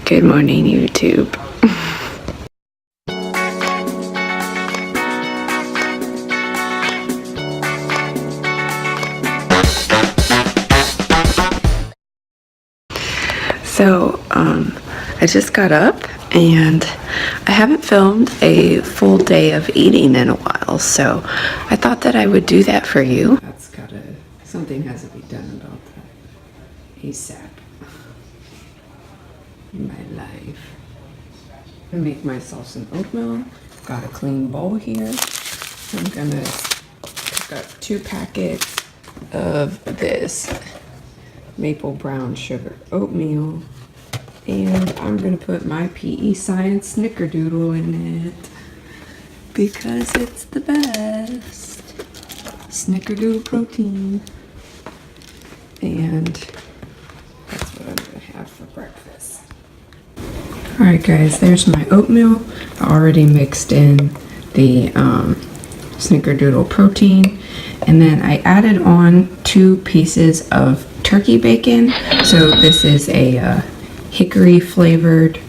Good morning, YouTube. So, I just got up and I haven't filmed a full day of eating in a while, so I thought that I would do that for you. Something has to be done about that ASAP in my life. I'm gonna make myself some oatmeal. Got a clean bowl here. I'm gonna cook up 2 packets of this maple brown sugar oatmeal, and I'm gonna put my PE Science snickerdoodle in it because it's the best. Snickerdoodle protein, and that's what I'm gonna have for breakfast. Alright guys, there's my oatmeal. I already mixed in the snickerdoodle protein, and then I added on 2 pieces of turkey bacon. So this is a hickory flavored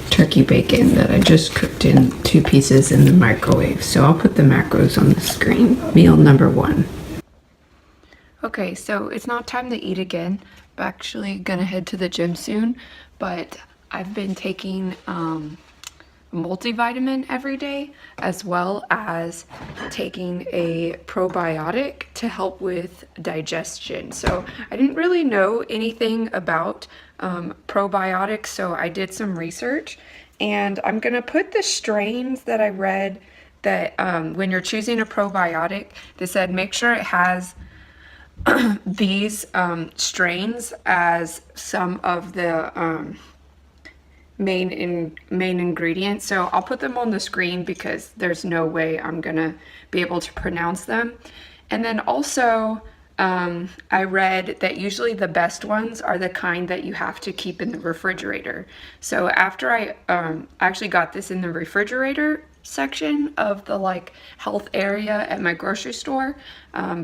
turkey bacon that I just cooked in 2 pieces in the microwave. So I'll put the macros on the screen. Meal number 1. Okay, so it's not time to eat again. I'm actually gonna head to the gym soon, but I've been taking multivitamin every day, as well as taking a probiotic to help with digestion. So I didn't really know anything about probiotics, so I did some research, and I'm gonna put the strains that I read that when you're choosing a probiotic, they said make sure it has these strains as some of the main ingredients. So I'll put them on the screen because there's no way I'm gonna be able to pronounce them. And then also I read that usually the best ones are the kind that you have to keep in the refrigerator. So after I actually got this in the refrigerator section of the like health area at my grocery store,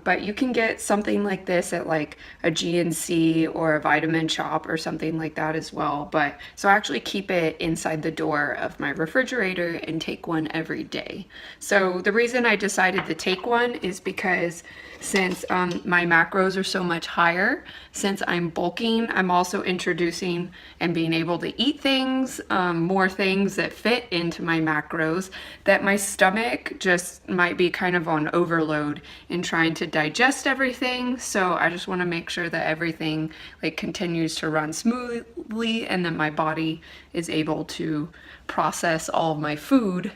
but you can get something like this at like a GNC or a Vitamin Shop or something like that as well. But so I actually keep it inside the door of my refrigerator and take one every day. So the reason I decided to take one is because since my macros are so much higher, since I'm bulking, I'm also introducing and being able to eat things, more things that fit into my macros, that my stomach just might be kind of on overload in trying to digest everything. So I just want to make sure that everything like continues to run smoothly and that my body is able to process all of my food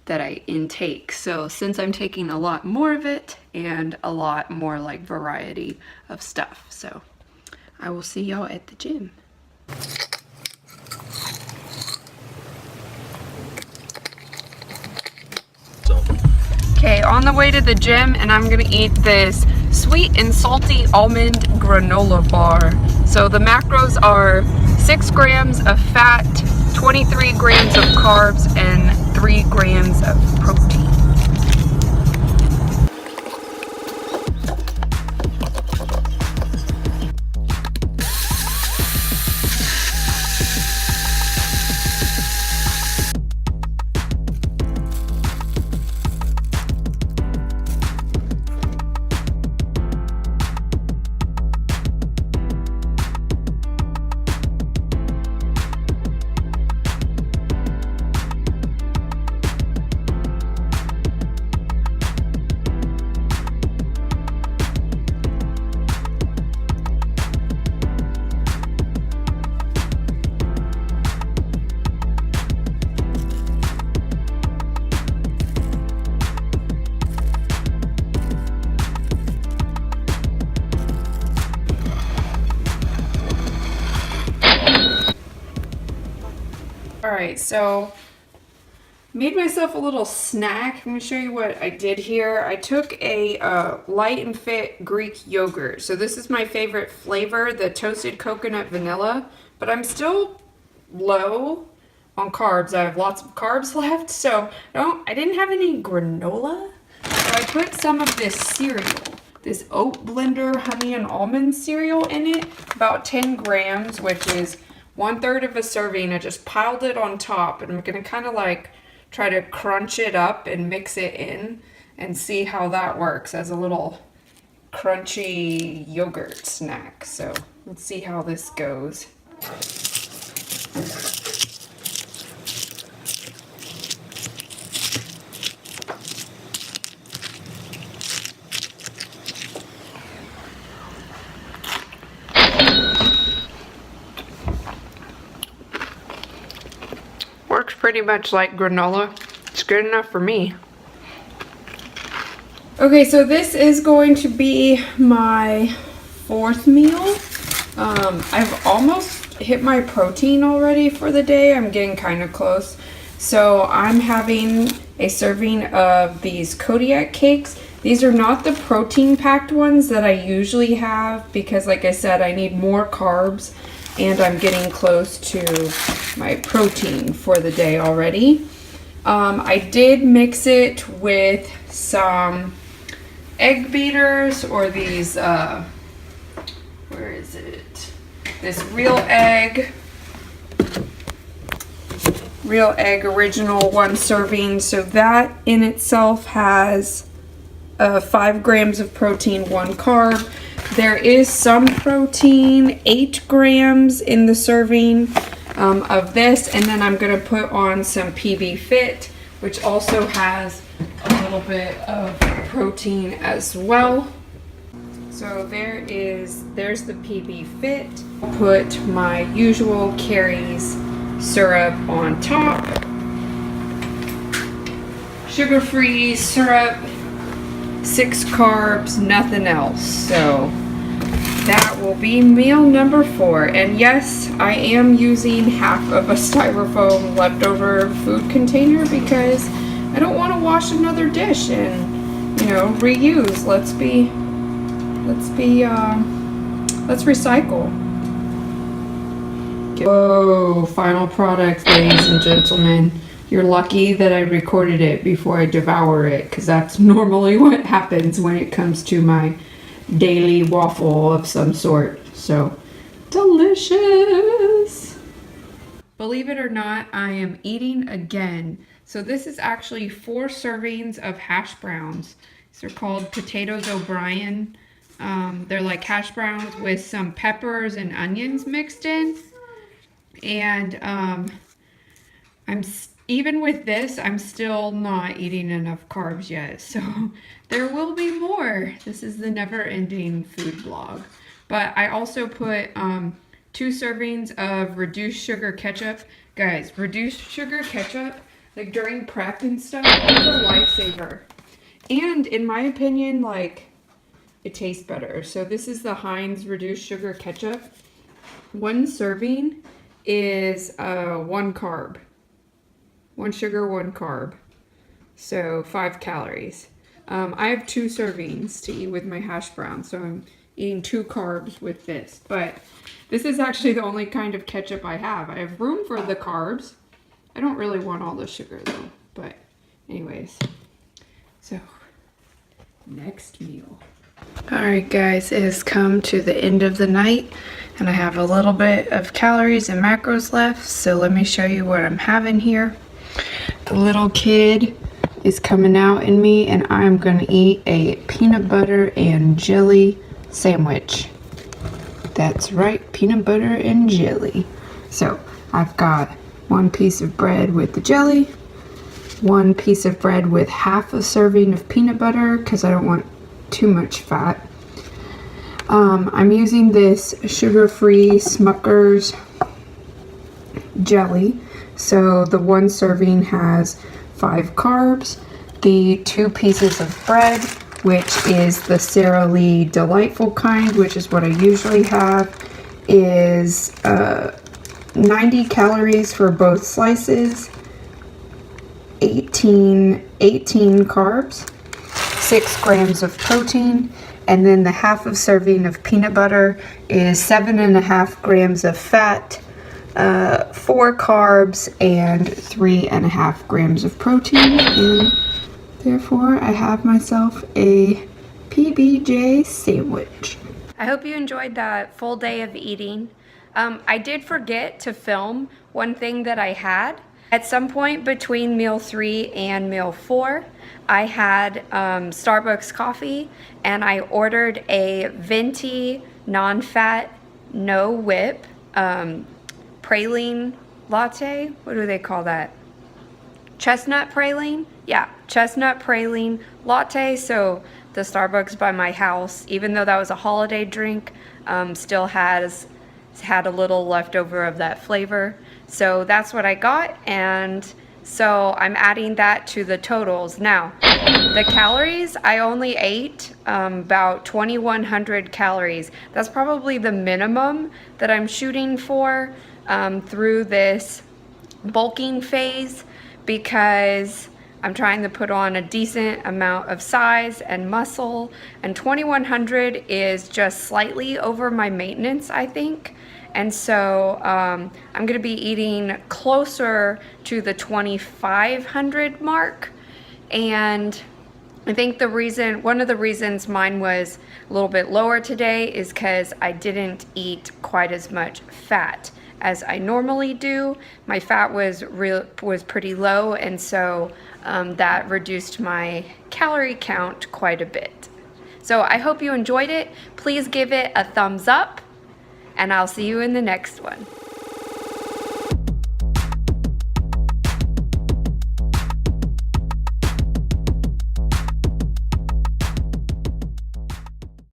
that I intake. So since I'm taking a lot more of it and a lot more like variety of stuff, so I will see y'all at the gym. Okay, on the way to the gym, and I'm gonna eat this sweet and salty almond granola bar. So the macros are 6 grams of fat, 23 grams of carbs, and 3 grams of protein. Alright, so made myself a little snack. I'm going to show you what I did here. I took a light and fit Greek yogurt. So this is my favorite flavor, the toasted coconut vanilla, but I'm still low on carbs. I have lots of carbs left, so I didn't have any granola. So I put some of this cereal, this oat blender honey and almond cereal in it, about 10 grams, which is 1/3 of a serving. I just piled it on top, and I'm gonna kind of like try to crunch it up and mix it in and see how that works as a little crunchy yogurt snack. So let's see how this goes. Works pretty much like granola. It's good enough for me. Okay, so this is going to be my 4th meal. I've almost hit my protein already for the day. I'm getting kind of close. So I'm having a serving of these Kodiak cakes. These are not the protein packed ones that I usually have because, like I said, I need more carbs and I'm getting close to my protein for the day already. I did mix it with some egg beaters or these, where is it? This Real Egg Original 1 serving. So that in itself has 5 grams of protein, 1 carb. There is some protein, 8 grams in the serving of this, and then I'm going to put on some PB Fit, which also has a little bit of protein as well. So there's the PB Fit. I'll put my usual Carrie's syrup on top. Sugar-free syrup, 6 carbs, nothing else. So that will be meal number 4. And yes, I am using half of a styrofoam leftover food container because I don't want to wash another dish and, you know, reuse. Let's recycle. Whoa, final product, ladies and gentlemen. You're lucky that I recorded it before I devour it, because that's normally what happens when it comes to my daily waffle of some sort. So, delicious! Believe it or not, I am eating again. So this is actually 4 servings of hash browns. These are called Potatoes O'Brien. They're like hash browns with some peppers and onions mixed in. And even with this, I'm still not eating enough carbs yet. So there will be more. This is the never-ending food vlog. But I also put 2 servings of reduced sugar ketchup. Guys, reduced sugar ketchup, like during prep and stuff, is a lifesaver. And in my opinion, like, it tastes better. So this is the Heinz reduced sugar ketchup. 1 serving is 1 carb. 1 sugar, 1 carb. So 5 calories. I have 2 servings to eat with my hash brown, so I'm eating 2 carbs with this. But this is actually the only kind of ketchup I have. I have room for the carbs. I don't really want all the sugar though. But anyways, so next meal. Alright guys, it has come to the end of the night and I have a little bit of calories and macros left, so let me show you what I'm having here. The little kid is coming out in me and I'm going to eat a peanut butter and jelly sandwich. That's right, peanut butter and jelly. So I've got 1 piece of bread with the jelly, 1 piece of bread with half a serving of peanut butter because I don't want too much fat. I'm using this sugar-free Smucker's jelly. So the 1 serving has 5 carbs. The 2 pieces of bread, which is the Sara Lee Delightful kind, which is what I usually have, is 90 calories for both slices, 18 carbs, 6 grams of protein, and then the half of serving of peanut butter is 7.5 grams of fat, 4 carbs, and 3.5 grams of protein, and therefore I have myself a PBJ sandwich. I hope you enjoyed that full day of eating. I did forget to film one thing that I had. At some point between meal 3 and meal 4, I had Starbucks coffee, and I ordered a venti, non-fat, no whip, praline latte. What do they call that? Chestnut praline? Yeah, chestnut praline latte. So the Starbucks by my house, even though that was a holiday drink, still had a little leftover of that flavor. So that's what I got, and so I'm adding that to the totals. Now, the calories, I only ate about 2,100 calories. That's probably the minimum that I'm shooting for through this bulking phase, because I'm trying to put on a decent amount of size and muscle, and 2,100 is just slightly over my maintenance, I think. And so I'm going to be eating closer to the 2,500 mark. And I think one of the reasons mine was a little bit lower today is because I didn't eat quite as much fat as I normally do. My fat was pretty low, and so that reduced my calorie count quite a bit. So I hope you enjoyed it. Please give it a thumbs up, and I'll see you in the next one.